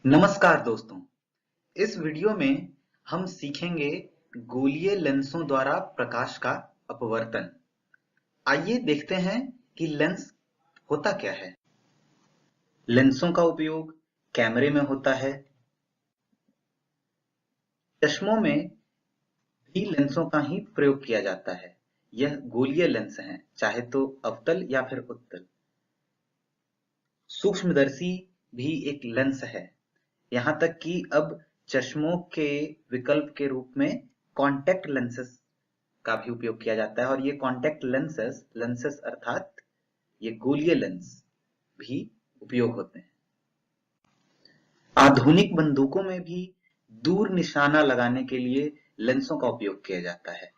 नमस्कार दोस्तों, इस वीडियो में हम सीखेंगे गोलीय लेंसों द्वारा प्रकाश का अपवर्तन। आइए देखते हैं कि लेंस होता क्या है। लेंसों का उपयोग कैमरे में होता है। चश्मों में भी लेंसों का ही प्रयोग किया जाता है। यह गोलीय लेंस हैं, चाहे तो अवतल या फिर उत्तल। सूक्ष्मदर्शी भी एक लेंस है। यहाँ तक कि अब चश्मों के विकल्प के रूप में कॉन्टैक्ट लेंसेस का भी उपयोग किया जाता है, और ये कॉन्टैक्ट लेंसेस अर्थात ये गोलीय लेंस भी उपयोग होते हैं। आधुनिक बंदूकों में भी दूर निशाना लगाने के लिए लेंसों का उपयोग किया जाता है।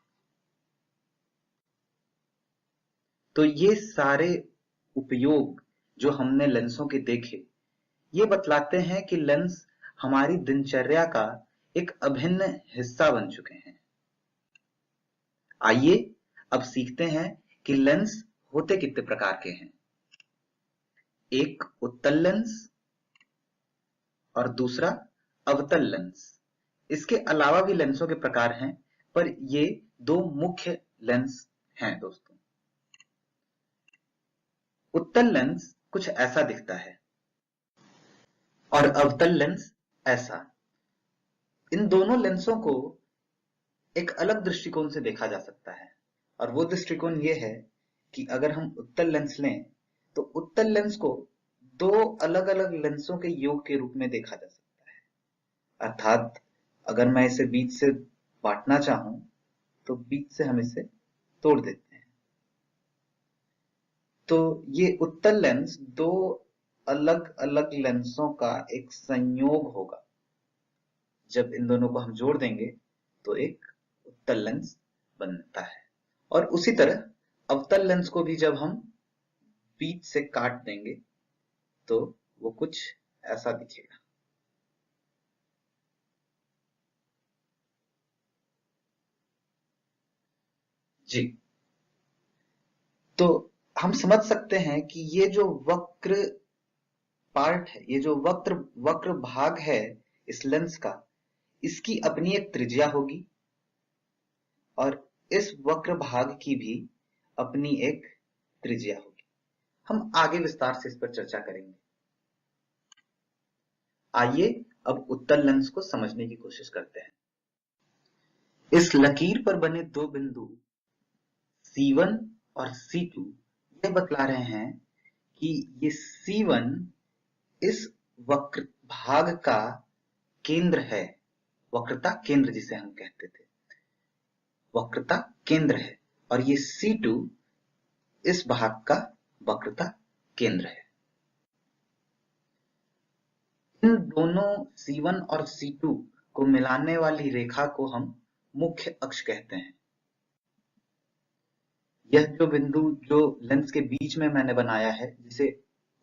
तो ये सारे उपयोग जो हमने लेंसों के देखे, ये बतलाते हैं कि लेंस हमारी दिनचर्या का एक अभिन्न हिस्सा बन चुके हैं। आइए अब सीखते हैं कि लेंस होते कितने प्रकार के हैं। एक उत्तल लेंस और दूसरा अवतल लेंस। इसके अलावा भी लेंसों के प्रकार हैं, पर ये दो मुख्य लेंस हैं दोस्तों। उत्तल लेंस कुछ ऐसा दिखता है और अवतल लेंस ऐसा। इन दोनों लेंसों को एक अलग दृष्टिकोण से देखा जा सकता है, और वो दृष्टिकोण ये है कि अगर हम उत्तल लेंस लें तो उत्तल लेंस को दो अलग अलग लेंसों के योग के रूप में देखा जा सकता है। अर्थात अगर मैं इसे बीच से बांटना चाहूं तो बीच से हम इसे तोड़ देते हैं। तो ये उत्तल लेंस दो अलग अलग लेंसों का एक संयोग होगा। जब इन दोनों को हम जोड़ देंगे तो एक उत्तल लेंस बनता है। और उसी तरह अवतल लेंस को भी जब हम बीच से काट देंगे तो वो कुछ ऐसा दिखेगा। जी, तो हम समझ सकते हैं कि ये जो वक्र पार्ट है, ये जो वक्र वक्र भाग है इस लेंस का, इसकी अपनी एक त्रिज्या होगी और इस वक्र भाग की भी अपनी एक त्रिज्या होगी। हम आगे विस्तार से इस पर चर्चा करेंगे। आइए अब उत्तल लेंस को समझने की कोशिश करते हैं। इस लकीर पर बने दो बिंदु C1 और C2 यह बतला रहे हैं कि ये C1 इस वक्र भाग का केंद्र है। वक्रता केंद्र जिसे हम कहते थे, वक्रता केंद्र है, और ये C2 इस भाग का वक्रता केंद्र है। इन दोनों C1 और C2 को मिलाने वाली रेखा को हम मुख्य अक्ष कहते हैं। यह जो बिंदु जो लेंस के बीच में मैंने बनाया है, जिसे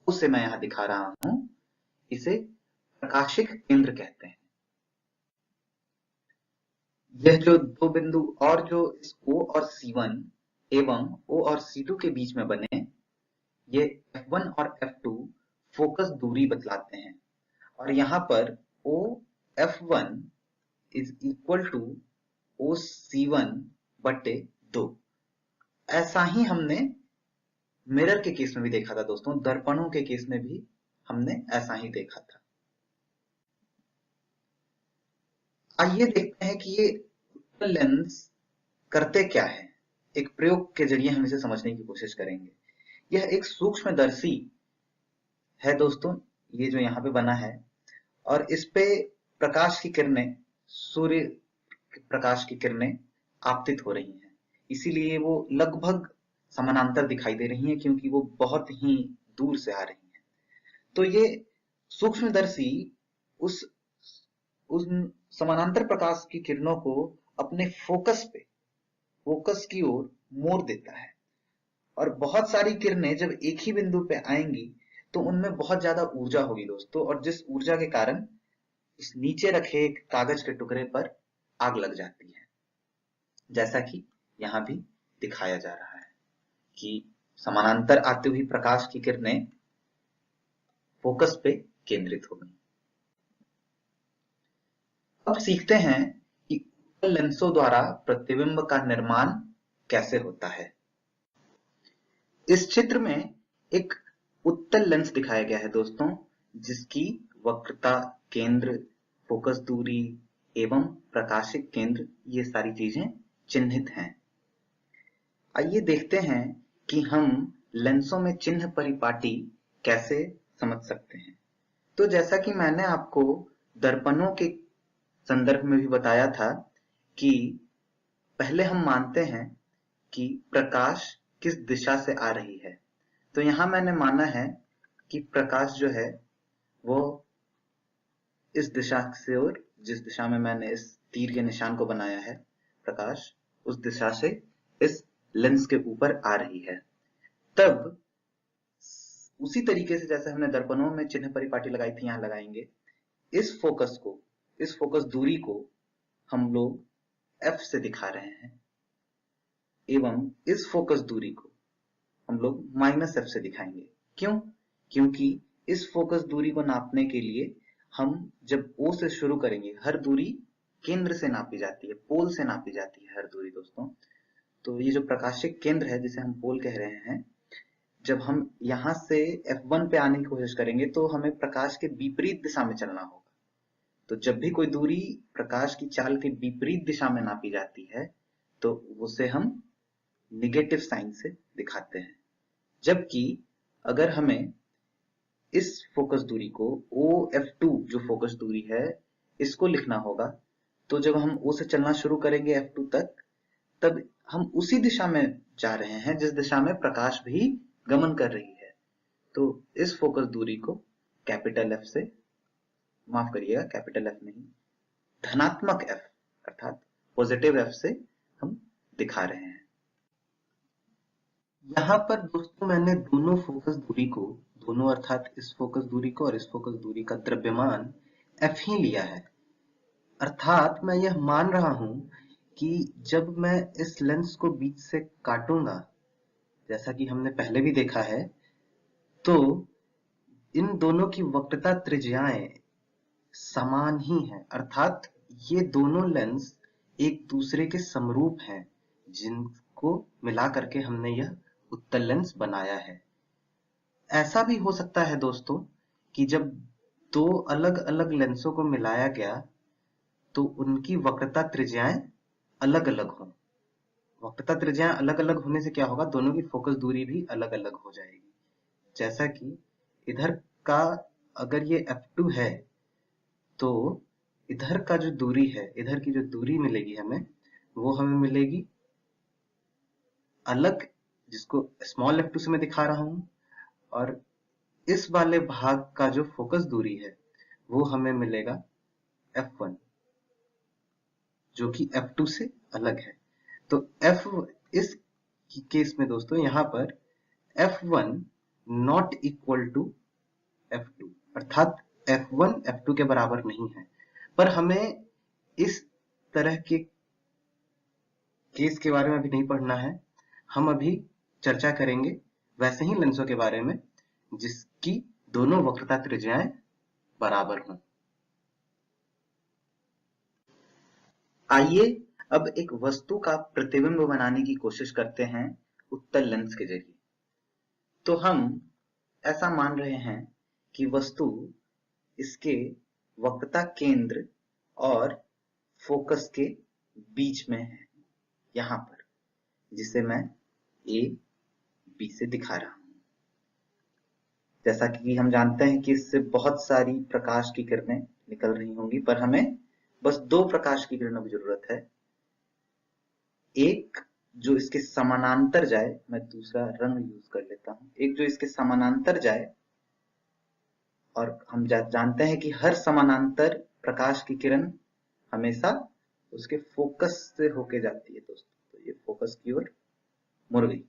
उसे मैं यहां दिखा रहा हूं, इसे प्रकाशिक केंद्र कहते हैं। यह जो दो बिंदु और जो इस O और C1 एवं O और C2 के बीच में बने, ये F1 और F2 फोकस दूरी बतलाते हैं। और यहाँ पर OF1 is equal to OC1 बटे 2। ऐसा ही हमने मिरर के केस में भी देखा था दोस्तों, दर्पणों के केस में भी हमने ऐसा ही देखा था। आइए देखते हैं कि ये लेंस करते क्या है। एक प्रयोग के जरिए हम इसे समझने की कोशिश करेंगे। यह एक सूक्ष्मदर्शी है दोस्तों, ये जो यहाँ पे बना है, और इस पे प्रकाश की किरणें, सूर्य प्रकाश की किरणें आपतित हो रही हैं। इसीलिए वो लगभग समानांतर दिखाई दे रही हैं, क्योंकि वो बहुत ही दूर से आ रही हैं। तो ये सूक्ष्मदर्शी उस उन समानांतर प्रकाश की किरणों को अपने फोकस की ओर मोड़ देता है। और बहुत सारी किरणें जब एक ही बिंदु पे आएंगी तो उनमें बहुत ज्यादा ऊर्जा होगी दोस्तों, और जिस ऊर्जा के कारण इस नीचे रखे एक कागज के टुकड़े पर आग लग जाती है, जैसा कि यहां भी दिखाया जा रहा है कि समानांतर आती हुई प्रकाश की किरणें फोकस पे केंद्रित हो गई। अब सीखते हैं कि उत्तल लेंसों द्वारा प्रतिबिंब का निर्माण कैसे होता है। इस चित्र में एक उत्तल लेंस दिखाया गया है दोस्तों, जिसकी वक्रता, केंद्र, फोकस दूरी एवं प्रकाशिक केंद्र ये सारी चीजें चिन्हित हैं। आइए देखते हैं कि हम लेंसों में चिन्ह परिपाटी कैसे समझ सकते हैं। तो जैसा कि मैंने आपको दर्पणों के संदर्भ में भी बताया था कि पहले हम मानते हैं कि प्रकाश किस दिशा से आ रही है। तो यहां मैंने माना है कि प्रकाश जो है वो इस दिशा से, और जिस दिशा में मैंने इस तीर के निशान को बनाया है, प्रकाश उस दिशा से इस लेंस के ऊपर आ रही है। तब उसी तरीके से जैसे हमने दर्पणों में चिन्ह परिपाटी लगाई थी, यहां लगाएंगे। इस फोकस दूरी को हम लोग F से दिखा रहे हैं, एवं इस फोकस दूरी को हम लोग -F से दिखाएंगे। क्यों? क्योंकि इस फोकस दूरी को नापने के लिए हम जब O से शुरू करेंगे, हर दूरी केंद्र से नापी जाती है, पोल से नापी जाती है हर दूरी दोस्तों। तो ये जो प्रकाशिक केंद्र है जिसे हम पोल कह रहे हैं, जब हम यहां से F1 पे आने की कोशिश करेंगे तो हमें प्रकाश के विपरीत दिशा में चलना होगा। तो जब भी कोई दूरी प्रकाश की चाल के विपरीत दिशा में नापी जाती है तो उसे हम निगेटिव साइन से दिखाते हैं। जबकि अगर हमें इस फोकस दूरी को OF2 जो फोकस दूरी है इसको लिखना होगा, तो जब हम O से चलना शुरू करेंगे F2 तक, तब हम उसी दिशा में जा रहे हैं जिस दिशा में प्रकाश भी गमन कर रही है। तो इस फोकस दूरी को कैपिटल F से, माफ करिएगा कैपिटल F नहीं, धनात्मक F अर्थात पॉजिटिव F से हम दिखा रहे हैं। यहाँ पर दोस्तों मैंने दोनों फोकस दूरी को, दोनों अर्थात इस फोकस दूरी को और इस फोकस दूरी का द्रव्यमान F ही लिया है। अर्थात मैं यह मान रहा हूं कि जब मैं इस लेंस को बीच से काटूंगा, जैसा कि हमने पहले भी देखा है, तो इन दोनों की वक्रता त्रिज्याएं समान ही हैं। अर्थात ये दोनों लेंस एक दूसरे के समरूप हैं, जिनको मिला करके हमने यह उत्तल लेंस बनाया है। ऐसा भी हो सकता है दोस्तों कि जब दो अलग अलग लेंसों को मिलाया गया तो उनकी वक्रता त्रिज्याएं अलग अलग हों। वक्रता त्रिज्याएं अलग अलग होने से क्या होगा, दोनों की फोकस दूरी भी अलग अलग हो जाएगी। जैसा कि इधर का अगर ये F2 है तो इधर का जो दूरी है, इधर की जो दूरी मिलेगी हमें, वो हमें मिलेगी अलग, जिसको स्मॉल f2 से मैं दिखा रहा हूं, और इस वाले भाग का जो फोकस दूरी है वो हमें मिलेगा f1, जो कि f2 से अलग है। तो इस केस में दोस्तों यहां पर f1 not equal to f2, अर्थात f1 f2 के बराबर नहीं है। पर हमें इस तरह के केस के बारे में अभी नहीं पढ़ना है, हम अभी चर्चा करेंगे वैसे ही लेंसों के बारे में जिसकी दोनों वक्रता त्रिज्याएं बराबर हों। आइए अब एक वस्तु का प्रतिबिंब बनाने की कोशिश करते हैं उत्तल लेंस के जरिए। तो हम ऐसा मान रहे हैं कि वस्तु इसके वक्रता केंद्र और फोकस के बीच में है, यहां पर, जिसे मैं A B से दिखा रहा हूं। जैसा कि हम जानते हैं कि इससे बहुत सारी प्रकाश की किरणें निकल रही होंगी, पर हमें बस दो प्रकाश की किरणों की जरूरत है। एक जो इसके समानांतर जाए, मैं दूसरा रंग यूज कर लेता हूं, एक जो इसके समानांतर जाए, और हम जानते हैं कि हर समानांतर प्रकाश की किरण हमेशा उसके फोकस से होके जाती है दोस्तों। तो ये फोकस की ओर मुड़ गई।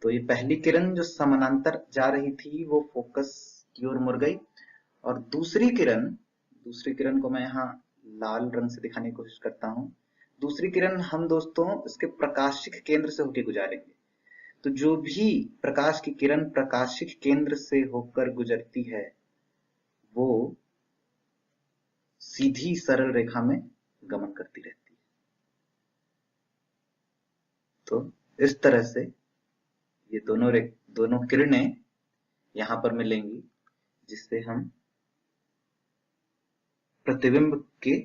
तो ये पहली किरण जो समानांतर जा रही थी वो फोकस की ओर मुड़ गई, और दूसरी किरण को मैं यहाँ लाल रंग से दिखाने की कोशिश करता हूँ। दूसरी किरण हम दोस्तों इसके प्रकाशिक केंद्र से होकर गुजारेंगे। तो जो भी प्रकाश की किरण प्रकाशिक केंद्र से होकर गुजरती है वो सीधी सरल रेखा में गमन करती रहती है। तो इस तरह से ये दोनों किरणें यहां पर मिलेंगी, जिससे हम प्रतिबिंब के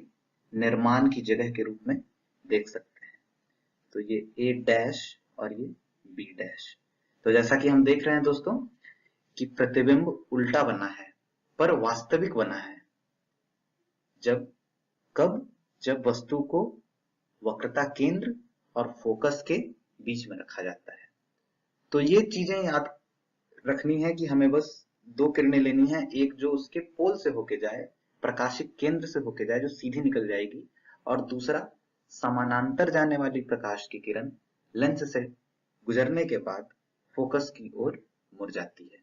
निर्माण की जगह के रूप में देख सकते हैं। तो ये ए डैश और ये बी डैश। तो जैसा कि हम देख रहे हैं दोस्तों कि प्रतिबिंब उल्टा बना है पर वास्तविक बना है। जब वस्तु को वक्रता केंद्र और फोकस के बीच में रखा जाता है। तो ये चीजें याद रखनी है कि हमें बस दो किरणें लेनी है, एक जो उसके पोल से होके जाए, प्रकाशिक केंद्र से होके जाए, जो सीधी निकल जाएगी, और दूसरा समानांतर जाने वाली प्रकाश की किरण लेंस से गुजरने के बाद फोकस की ओर मुड़ जाती है।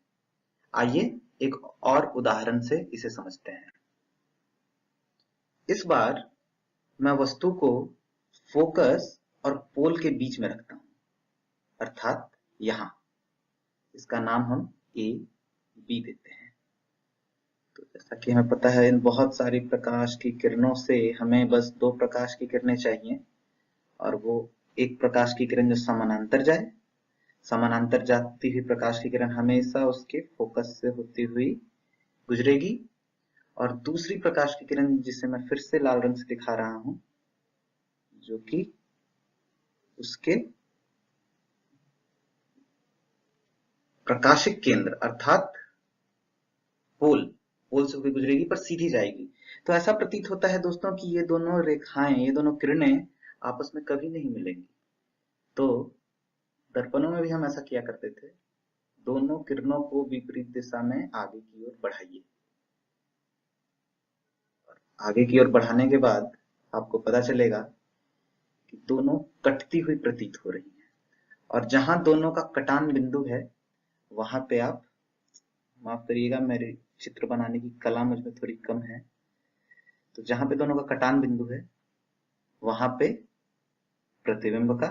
आइए एक और उदाहरण से इसे समझते हैं। इस बार मैं वस्तु को फोकस और पोल के बीच में रखता हूं, अर्थात यहां। इसका नाम हम ए बी देते हैं। तो जैसा कि हमें पता है, इन बहुत सारी प्रकाश की किरणों से हमें बस दो प्रकाश की किरणें चाहिए, और वो एक प्रकाश की किरण जो समानांतर जाए, समानांतर जाती हुई प्रकाश की किरण हमेशा उसके फोकस से होती हुई गुजरेगी, और दूसरी प्रकाश की किरण जिसे मैं फिर से लाल रंग से दिखा रहा हूं, जो कि उसके प्रकाशिक केंद्र अर्थात पोल से होकर गुजरेगी पर सीधी जाएगी। तो ऐसा प्रतीत होता है दोस्तों कि ये दोनों रेखाएं, ये दोनों किरणें आपस में कभी नहीं मिलेंगी। तो दर्पणों में भी हम ऐसा किया करते थे, दोनों किरणों को विपरीत दिशा में आगे की ओर बढ़ाइए, आगे की ओर बढ़ाने के बाद आपको पता चलेगा कि दोनों कटती हुई प्रतीत हो रही हैं, और जहां दोनों का कटान बिंदु है वहां पे आप, माफ करिएगा मेरे चित्र बनाने की कला मुझ में थोड़ी कम है, तो जहां पे दोनों का कटान बिंदु है वहां पे प्रतिबिंब का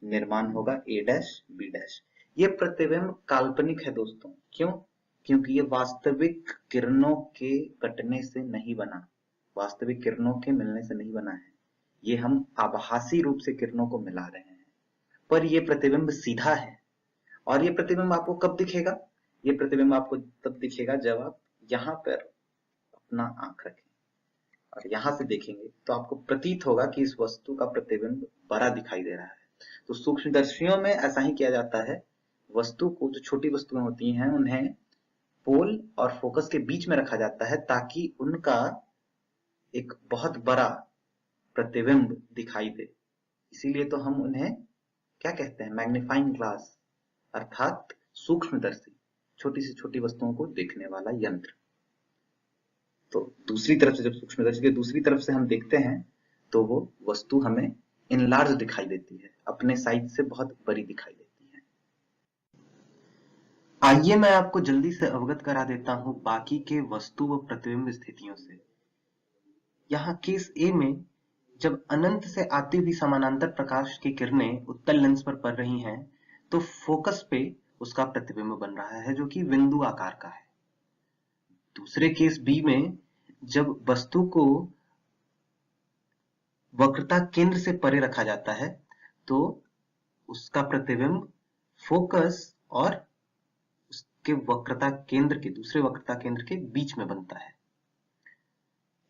निर्माण होगा ए डैश बी डैश। ये प्रतिबिंब काल्पनिक है दोस्तों। क्यों? क्योंकि ये वास्तविक किरणों के कटने से नहीं बना, वास्तविक किरणों के मिलने से नहीं बना है। ये हम आभासी रूप से किरणों को मिला रहे हैं, पर ये प्रतिबिंब सीधा है। और ये प्रतिबिंब आपको कब दिखेगा? ये प्रतिबिंब आपको तब दिखेगा जब आप यहाँ पर अपना आंख रखें और यहां से देखेंगे तो आपको प्रतीत होगा कि इस वस्तु का प्रतिबिंब बड़ा दिखाई दे रहा है। तो सूक्ष्मदर्शियों में ऐसा ही किया जाता है। वस्तु को, जो छोटी वस्तुएं होती हैं, उन्हें पोल और फोकस के बीच में रखा जाता है ताकि उनका एक बहुत बड़ा प्रतिबिंब दिखाई दे। इसीलिए तो हम उन्हें क्या कहते हैं? मैग्नीफाइंग ग्लास, अर्थात सूक्ष्मदर्शी, छोटी से छोटी वस्तुओं को देखने वाला यंत्र। तो दूसरी तरफ से, जब सूक्ष्मदर्शी के दूसरी तरफ से हम देखते हैं तो वो वस्तु हमें इनलार्ज दिखाई देती है, अपने साइज से बहुत बड़ी दिखाई देती है। आइए मैं आपको जल्दी से अवगत करा देता हूं बाकी के वस्तु व प्रतिबिंब स्थितियों से। यहाँ केस ए में जब अनंत से आती हुई समानांतर प्रकाश की किरणें उत्तल लेंस पर पड़ रही हैं, तो फोकस पे उसका प्रतिबिंब बन रहा है जो कि बिंदु आकार का है। दूसरे केस बी में जब वस्तु को वक्रता केंद्र से परे रखा जाता है तो उसका प्रतिबिंब फोकस और उसके वक्रता केंद्र के, दूसरे वक्रता केंद्र के बीच में बनता है।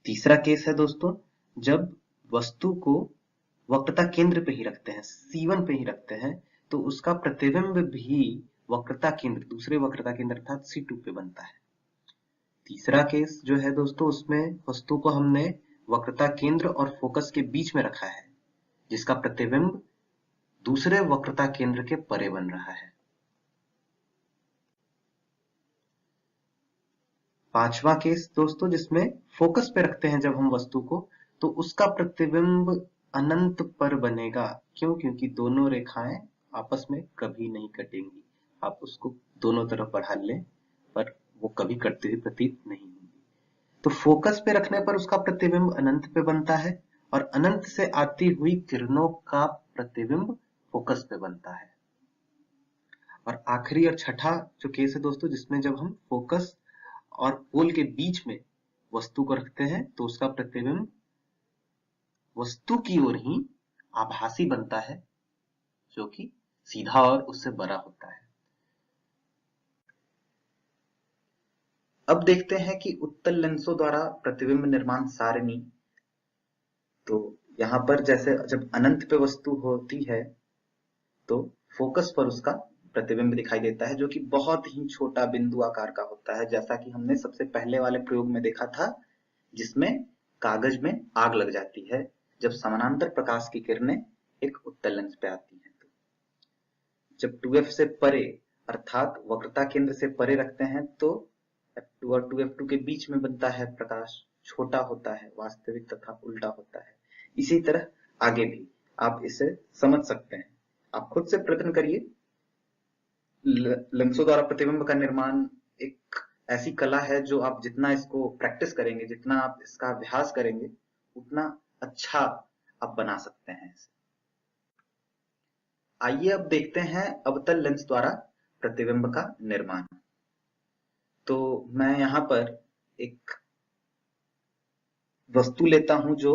तीसरा केस है दोस्तों, जब वस्तु को वक्रता केंद्र पे ही रखते हैं, C1 पे ही रखते हैं, तो उसका प्रतिबिंब भी वक्रता केंद्र, दूसरे वक्रता केंद्र अर्थात C2 पे बनता है। तीसरा केस जो है दोस्तों, उसमें वस्तु को हमने वक्रता केंद्र और फोकस के बीच में रखा है, जिसका प्रतिबिंब दूसरे वक्रता केंद्र के परे बन रहा है। पांचवा केस दोस्तों, जिसमें फोकस पे रखते हैं जब हम वस्तु को, तो उसका प्रतिबिंब अनंत पर बनेगा। क्यों? क्योंकि दोनों रेखाएं आपस में कभी नहीं कटेंगी। आप उसको दोनों तरफ बढ़ा लें पर वो कभी कटती हुई प्रतीत नहीं होगी। तो फोकस पे रखने पर उसका प्रतिबिंब अनंत पे बनता है, और अनंत से आती हुई किरणों का प्रतिबिंब फोकस पे बनता है। और आखिरी और छठा जो केस है दोस्तों, जिसमें जब हम फोकस और पोल के बीच में वस्तु को रखते हैं तो उसका प्रतिबिंब वस्तु की ओर ही आभासी बनता है, जो कि सीधा और उससे बड़ा होता है। अब देखते हैं कि उत्तल लेंसों द्वारा प्रतिबिंब निर्माण सारणी। तो यहाँ पर जैसे जब अनंत पे वस्तु होती है तो फोकस पर उसका प्रतिबिंब दिखाई देता है, जो कि बहुत ही छोटा बिंदु आकार का होता है, जैसा कि हमने सबसे पहले वाले प्रयोग में देखा था, जिसमें कागज में आग लग जाती है जब समानांतर प्रकाश की किरणें एक उत्तल लेंस पे आती हैं। तो जब 2f से परे अर्थात वक्रता केंद्र से परे रखते हैं तो f2 और 2f2 के बीच में बनता है प्रकाश, छोटा होता है, वास्तविक तथा उल्टा होता है। इसी तरह आगे भी आप इसे समझ सकते हैं। आप खुद से प्रयत्न करिए। लेंसों द्वारा प्रतिबिंब का निर्माण एक ऐसी कला है जो आप जितना इसको प्रैक्टिस करेंगे, जितना आप इसका अभ्यास करेंगे, उतना अच्छा आप बना सकते हैं इसे। आइए अब देखते हैं अवतल लेंस द्वारा प्रतिबिंब का निर्माण। तो मैं यहाँ पर एक वस्तु लेता हूं जो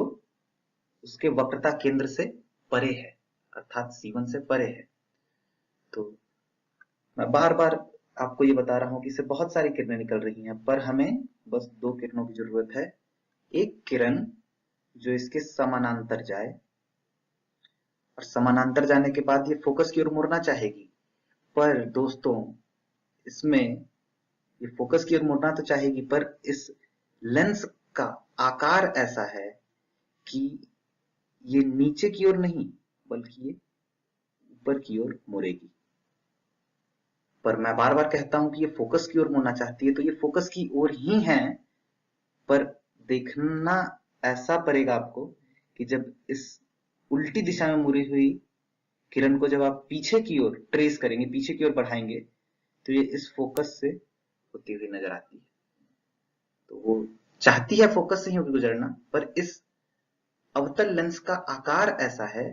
उसके वक्रता केंद्र से परे है, अर्थात C1 से परे है। तो मैं बार बार आपको ये बता रहा हूं कि इससे बहुत सारी किरणें निकल रही हैं, पर हमें बस 2 किरणों की जरूरत है। एक किरण जो इसके समानांतर जाए, और समानांतर जाने के बाद ये फोकस की ओर मुड़ना चाहेगी। पर दोस्तों, इसमें ये फोकस की ओर मुड़ना तो चाहेगी, पर इस लेंस का आकार ऐसा है कि ये नीचे की ओर नहीं बल्कि ये ऊपर की ओर मुड़ेगी। पर मैं बार बार कहता हूं कि ये फोकस की ओर मुड़ना चाहती है, तो ये फोकस की ओर ही है, पर देखना ऐसा पड़ेगा आपको कि जब इस उल्टी दिशा में मुड़ी हुई किरण को जब आप पीछे की ओर ट्रेस करेंगे, पीछे की ओर बढ़ाएंगे, तो ये इस फोकस से होती हुई नजर आती है। तो वो चाहती है फोकस से ही होकर गुजरना, पर इस अवतल लेंस का आकार ऐसा है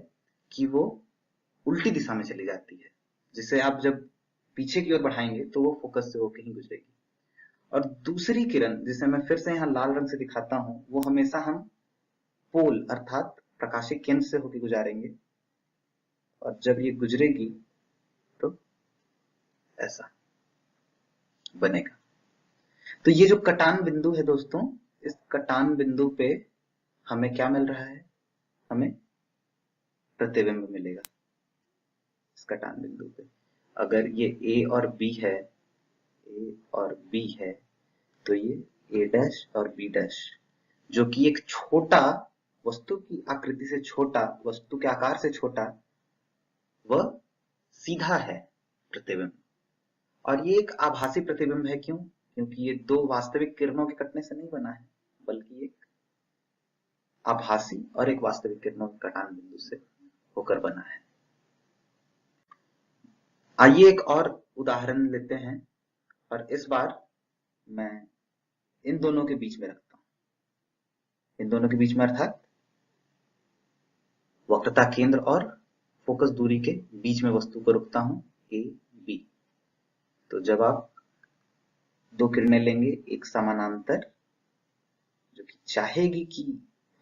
कि वो उल्टी दिशा में चली जाती है, जिसे आप जब पीछे की ओर बढ़ाएंगे तो वो फोकस से होकर ही गुजरेगी। और दूसरी किरण, जिसे मैं फिर से यहाँ लाल रंग से दिखाता हूं, वो हमेशा हम पोल अर्थात प्रकाशिक केंद्र से होकर गुजारेंगे, और जब ये गुजरेगी तो ऐसा बनेगा। तो ये जो कटान बिंदु है दोस्तों, इस कटान बिंदु पे हमें क्या मिल रहा है? हमें प्रतिबिंब मिलेगा इस कटान बिंदु पे। अगर ये A और B है, A और B है, तो ये A डैश और B डैश, जो कि एक छोटा, वस्तु की आकृति से छोटा, वस्तु के आकार से छोटा, वह सीधा है प्रतिबिंब। और ये एक आभासी प्रतिबिंब है। क्यों? क्योंकि ये दो वास्तविक किरणों के कटने से नहीं बना है, बल्कि एक आभासी और एक वास्तविक किरणों के कटान बिंदु से होकर बना है। आइए एक और उदाहरण लेते हैं, और इस बार मैं इन दोनों के बीच में रखता हूं। इन दोनों के बीच में अर्थात वक्रता केंद्र और फोकस दूरी के बीच में वस्तु को रखता हूं, A, B। तो जब आप दो किरणें लेंगे, एक समानांतर जो कि चाहेगी कि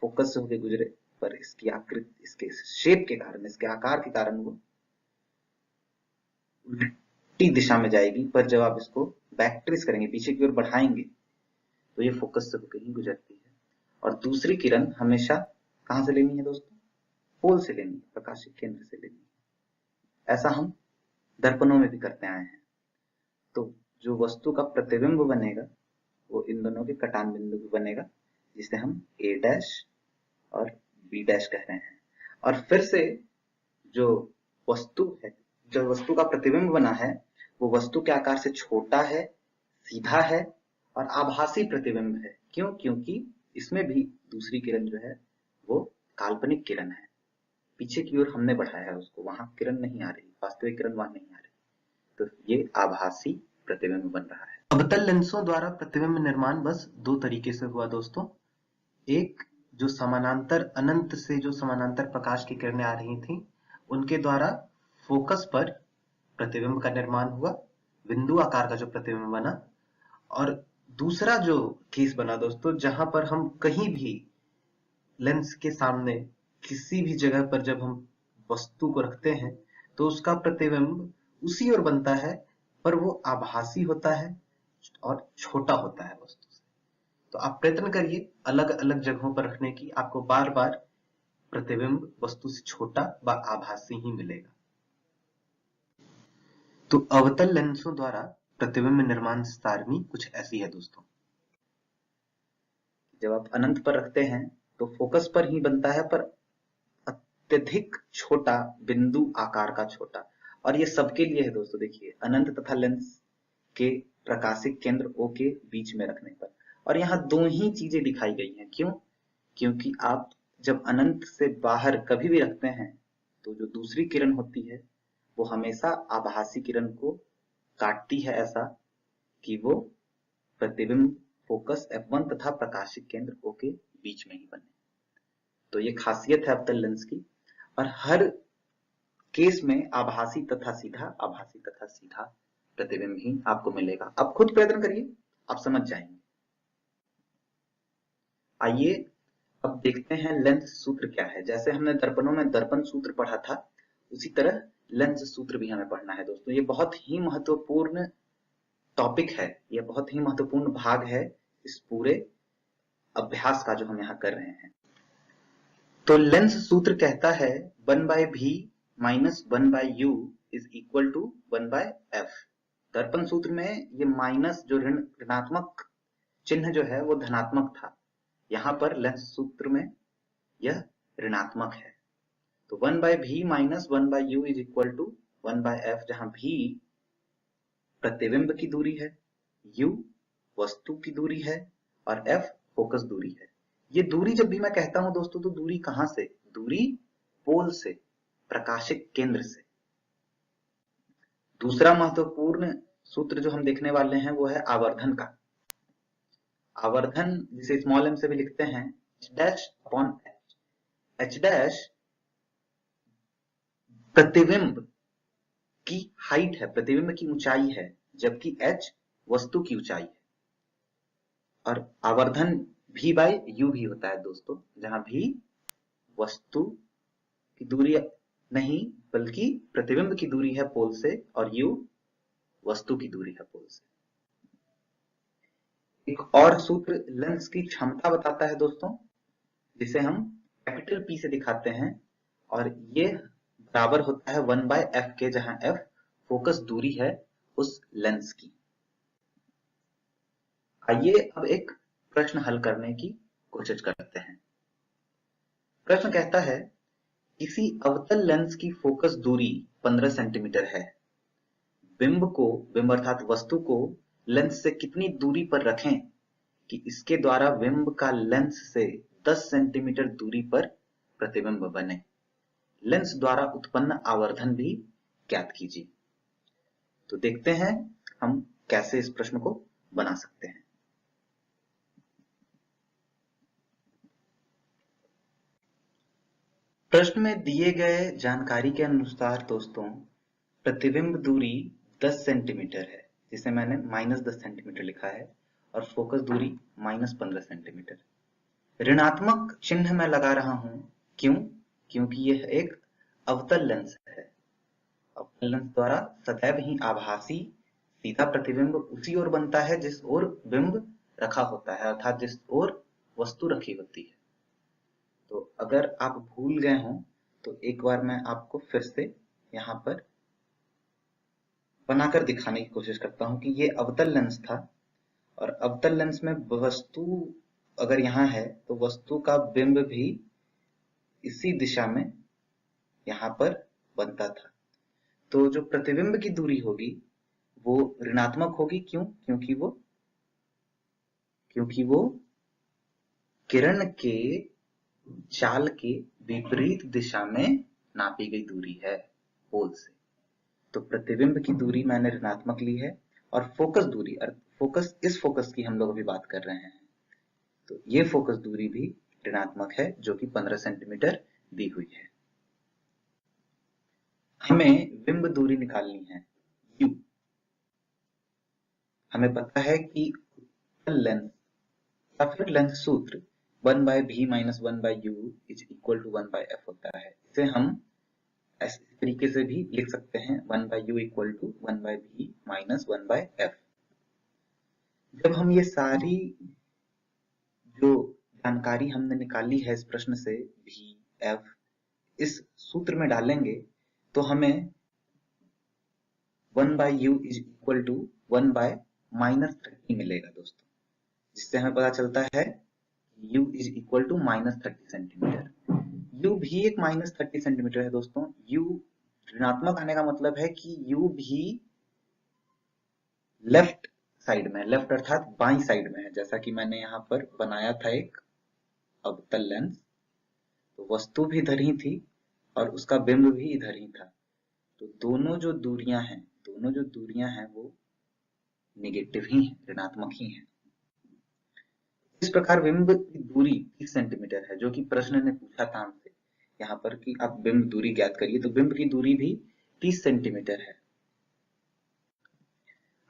फोकस से होकर गुजरे, पर इसकी आकृति, इसके शेप के कारण, इसके आकार के कारण वो उल्टी दिशा में जाएगी। पर जब आप इसको बैक ट्रेस करेंगे, पीछे की ओर बढ़ाएंगे, तो ये फोकस से होकर ही गुजरती है। और दूसरी किरण हमेशा कहां से लेनी है दोस्तों? पोल से लेनी है, प्रकाशिक केंद्र से लेनी है। ऐसा हम दर्पणों में भी करते आए हैं। तो जो वस्तु का प्रतिबिंब बनेगा वो इन दोनों के कटान बिंदु पे बनेगा, जिसे हम A डैश और B डैश कह रहे हैं। और फिर से जो वस्तु है, जो वस्तु का प्रतिबिंब बना है, वो वस्तु के आकार से छोटा है, सीधा है और आभासी प्रतिबिंब है। क्यों? क्योंकि इसमें भी दूसरी किरण जो है वो काल्पनिक किरण है। पीछे की ओर हमने बढ़ाया है उसको, वहां किरण नहीं आ रही, वास्तविक किरण वहां नहीं आ रही, तो ये आभासी प्रतिबिंब बन रहा है। अवतल लेंसों द्वारा प्रतिबिंब निर्माण बस दो तरीके से हुआ दोस्तों। एक, जो समानांतर अनंत से जो समानांतर प्रकाश की किरणें आ रही थी, उनके द्वारा फोकस पर प्रतिबिंब का निर्माण हुआ, बिंदु आकार का जो प्रतिबिंब बना। और दूसरा जो केस बना दोस्तों, जहां पर हम कहीं भी लेंस के सामने किसी भी जगह पर जब हम वस्तु को रखते हैं तो उसका प्रतिबिंब उसी ओर बनता है, पर वो आभासी होता है और छोटा होता है वस्तु से। तो आप प्रयत्न करिए अलग अलग जगहों पर रखने की, आपको बार बार प्रतिबिंब वस्तु से छोटा व आभासी ही मिलेगा। तो अवतल लेंसों द्वारा प्रतिबिंब निर्माण सारणी कुछ ऐसी है दोस्तों। जब आप अनंत पर रखते हैं तो फोकस पर ही बनता है, पर अत्यधिक छोटा, बिंदु आकार का छोटा। और ये सबके लिए है दोस्तों। देखिए, अनंत तथा लेंस के प्रकाशिक केंद्र O के बीच में रखने पर। और यहाँ दो ही चीजें दिखाई गई हैं। क्यों? क्योंकि आप जब अनंत से बाहर कभी भी रखते हैं तो जो दूसरी किरण होती है वो हमेशा आभासी किरण को काटती है, ऐसा कि वो प्रतिबिंब फोकस F1 तथा प्रकाशिक केंद्र O के बीच में ही बने। तो ये खासियत है अवतल लेंस की। और हर केस में आभासी तथा सीधा प्रतिबिंब ही आपको मिलेगा। अब खुद प्रयत्न करिए, आप समझ जाएंगे। आइए अब देखते हैं लेंस सूत्र क्या है। जैसे हमने दर्पणों में दर्पण सूत्र पढ़ा था, उसी तरह लेंस सूत्र भी हमें पढ़ना है दोस्तों। ये बहुत ही महत्वपूर्ण टॉपिक है, ये बहुत ही महत्वपूर्ण भाग है इस पूरे अभ्यास का जो हम यहाँ कर रहे हैं। तो लेंस सूत्र कहता है 1/v minus 1/u is equal to 1/f। दर्पण सूत्र में ये माइनस जो ऋणात्मक चिन्ह जो है वो धनात्मक था, यहाँ पर लेंस सूत्र में यह ऋणात्मक है। तो 1/v minus 1/u is equal to 1/f, जहां v प्रतिबिंब की दूरी है, u वस्तु की दूरी है और f फोकस दूरी है। ये दूरी जब भी मैं कहता हूं दोस्तों, तो दूरी कहां से? दूरी पोल से, प्रकाशिक केंद्र से। दूसरा महत्वपूर्ण सूत्र जो हम देखने वाले हैं वो है आवर्धन का। आवर्धन जिसे स्मॉल m से भी लिखते हैं h' अपॉन h। h' प्रतिबिंब की हाइट है, प्रतिबिंब की ऊंचाई है, जबकि h वस्तु की ऊंचाई है। और आवर्धन v/u भी होता है दोस्तों, जहां v वस्तु की दूरी नहीं बल्कि प्रतिबिंब की दूरी है पोल से, और u वस्तु की दूरी है पोल से। एक और सूत्र लेंस की क्षमता बताता है दोस्तों, जिसे हम कैपिटल P से दिखाते हैं, और ये बराबर होता है 1/f के, जहां f फोकस दूरी है उस लेंस की। आइए अब एक प्रश्न हल करने की कोशिश करते हैं। प्रश्न कहता है किसी अवतल लेंस की फोकस दूरी 15 सेंटीमीटर है। बिंब अर्थात वस्तु को लेंस से कितनी दूरी पर रखें कि इसके द्वारा बिंब का लेंस से 10 सेंटीमीटर दूरी पर प्रतिबिंब बने। लेंस द्वारा उत्पन्न आवर्धन भी ज्ञात कीजिए। तो देखते हैं हम कैसे इस प्रश्न को बना सकते हैं। प्रश्न में दिए गए जानकारी के अनुसार दोस्तों प्रतिबिंब दूरी 10 सेंटीमीटर है, जिसे मैंने -10 सेंटीमीटर लिखा है, और फोकस दूरी -15 सेंटीमीटर। ऋणात्मक चिन्ह मैं लगा रहा हूं, क्यों? क्योंकि यह एक अवतल लेंस है। अवतल लेंस द्वारा सदैव ही आभासी सीधा प्रतिबिंब उसी ओर बनता है जिस ओर बिंब रखा होता है, अर्थात जिस ओर वस्तु रखी होती है। तो अगर आप भूल गए हों तो एक बार मैं आपको फिर से यहाँ पर बनाकर दिखाने की कोशिश करता हूं कि ये अवतल लेंस था, और अवतल लेंस में वस्तु अगर यहाँ है तो वस्तु का बिंब भी इसी दिशा में यहाँ पर बनता था। तो जो प्रतिबिंब की दूरी होगी वो ऋणात्मक होगी। क्यों? क्योंकि वो किरण के चाल के विपरीत दिशा में नापी गई दूरी है पोल से। तो प्रतिबिंब की दूरी मैंने ऋणात्मक ली है, और फोकस दूरी, इस फोकस की हम लोग अभी बात कर रहे हैं, तो ये फोकस दूरी भी ऋणात्मक है, जो कि 15 सेंटीमीटर दी हुई है। हमें बिंब दूरी निकालनी है u। हमें पता है कि अवतल लेंथ या फिर लेंथ सूत्र 1/v minus 1/u is equal to 1/f होता है। इसे हम ऐसे तरीके से भी लिख सकते हैं 1/u equal to 1/v minus 1/f। जब हम ये सारी जो जानकारी हमने निकाली है इस प्रश्न से v f इस सूत्र में डालेंगे तो हमें 1/u इज इक्वल टू 1/-30 मिलेगा दोस्तों, जिससे हमें पता चलता है u is equal to -30 centimetre. u भी एक -30 सेंटीमीटर है दोस्तों। u ऋणात्मक आने का मतलब है कि u भी लेफ्ट साइड में, लेफ्ट अर्थात बाई साइड में है। जैसा कि मैंने यहाँ पर बनाया था एक अवतल लेंस, तो वस्तु भी इधर ही थी और उसका बिंब भी इधर ही था। तो दोनों जो दूरियां हैं वो नेगेटिव ही हैं, ऋणात्मक ही हैं। इस प्रकार बिंब की दूरी 30 सेंटीमीटर है, जो कि प्रश्न ने पूछा था हमसे यहाँ पर कि आप बिंब दूरी ज्ञात करिए, तो बिंब की दूरी भी 30 सेंटीमीटर है।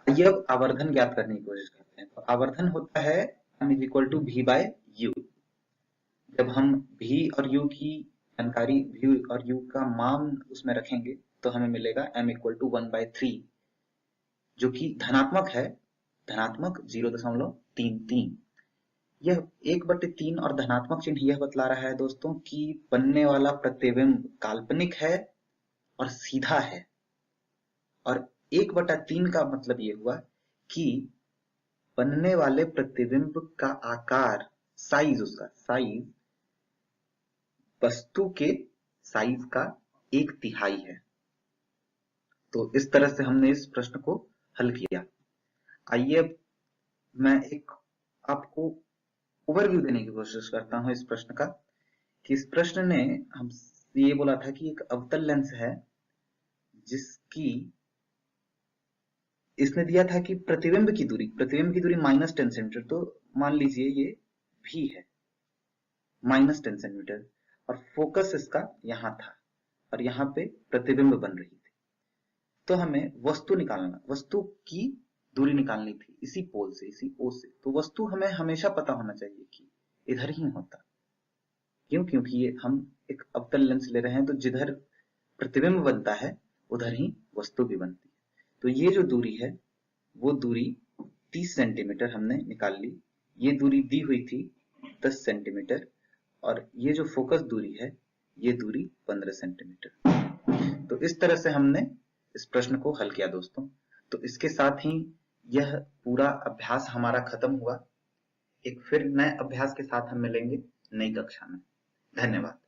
आइए अब आवर्धन ज्ञात करने की कोशिश करते हैं। तो आवर्धन होता है m is equal to v/u। जब हम v और u की जानकारी, v और u का मान उसमें रखेंगे तो हमें मिलेगा m इक्वल टू 1/3, जो कि धनात्मक है, धनात्मक 0.33। यह 1/3 और धनात्मक चिन्ह यह बतला रहा है दोस्तों कि बनने वाला प्रतिबिंब काल्पनिक है और सीधा है। और 1/3 का मतलब ये हुआ कि बनने वाले प्रतिबिंब का आकार, साइज, उसका साइज वस्तु के साइज का 1/3 है। तो इस तरह से हमने इस प्रश्न को हल किया। आइए मैं एक आपको ओवरव्यू देने की कोशिश करता हूं इस प्रश्न का, कि इस प्रश्न ने हम ये बोला था कि एक अवतल लेंस है जिसकी, इसने दिया था कि प्रतिबिंब की दूरी -10 सेंटीमीटर। तो मान लीजिए ये v है, -10 सेंटीमीटर, और फोकस इसका यहाँ था और यहाँ पे प्रतिबिंब बन रही थी। तो हमें वस्तु की दूरी निकालनी थी इसी पोल से, इसी ओ से। तो वस्तु हमें हमेशा पता होना चाहिए कि इधर ही होता। क्यों? क्योंकि ये हम एक अवतल लेंस ले रहे हैं, तो जिधर प्रतिबिंब बनता है उधर ही वस्तु भी बनती है। तो ये जो दूरी है वो दूरी 30 सेंटीमीटर हमने निकाल ली। ये दूरी दी हुई थी 10 सेंटीमीटर, और ये जो फोकस दूरी है ये दूरी 15 सेंटीमीटर। तो इस तरह से हमने इस प्रश्न को हल किया दोस्तों। तो इसके साथ ही यह पूरा अभ्यास हमारा खत्म हुआ। एक फिर नए अभ्यास के साथ हम मिलेंगे नई कक्षा में। धन्यवाद।